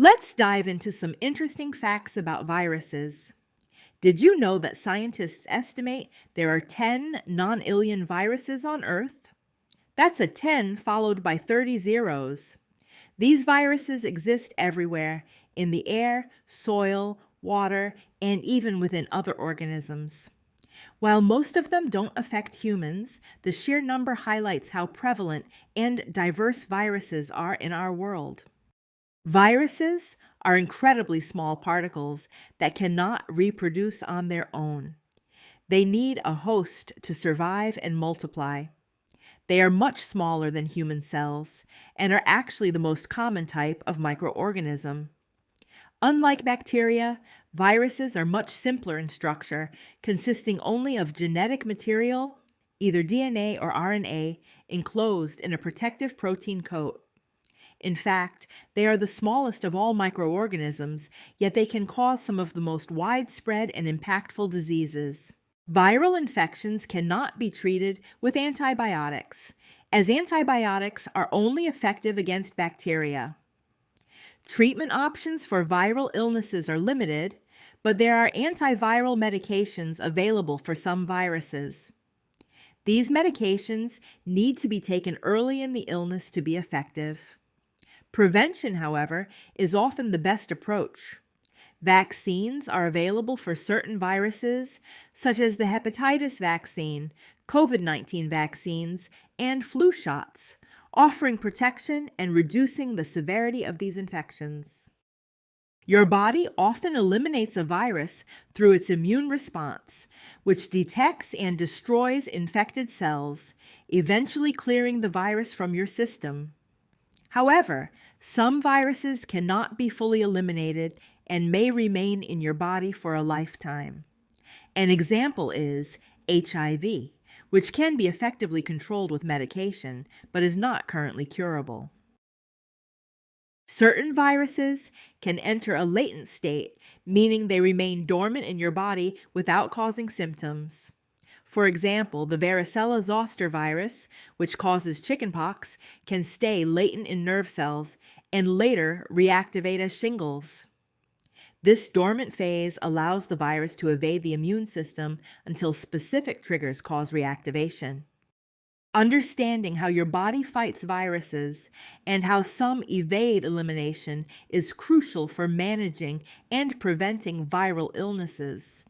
Let's dive into some interesting facts about viruses. Did you know that scientists estimate there are 10 non-alien viruses on Earth? That's a 10 followed by 30 zeros. These viruses exist everywhere, in the air, soil, water, and even within other organisms. While most of them don't affect humans, the sheer number highlights how prevalent and diverse viruses are in our world. Viruses are incredibly small particles that cannot reproduce on their own. They need a host to survive and multiply. They are much smaller than human cells and are actually the most common type of microorganism. Unlike bacteria, viruses are much simpler in structure, consisting only of genetic material, either DNA or RNA, enclosed in a protective protein coat. In fact, they are the smallest of all microorganisms, yet they can cause some of the most widespread and impactful diseases. Viral infections cannot be treated with antibiotics, as antibiotics are only effective against bacteria. Treatment options for viral illnesses are limited, but there are antiviral medications available for some viruses. These medications need to be taken early in the illness to be effective. Prevention, however, is often the best approach. Vaccines are available for certain viruses, such as the hepatitis vaccine, COVID-19 vaccines, and flu shots, offering protection and reducing the severity of these infections. Your body often eliminates a virus through its immune response, which detects and destroys infected cells, eventually clearing the virus from your system. However, some viruses cannot be fully eliminated and may remain in your body for a lifetime. An example is HIV, which can be effectively controlled with medication, but is not currently curable. Certain viruses can enter a latent state, meaning they remain dormant in your body without causing symptoms. For example, the varicella-zoster virus, which causes chickenpox, can stay latent in nerve cells and later reactivate as shingles. This dormant phase allows the virus to evade the immune system until specific triggers cause reactivation. Understanding how your body fights viruses and how some evade elimination is crucial for managing and preventing viral illnesses.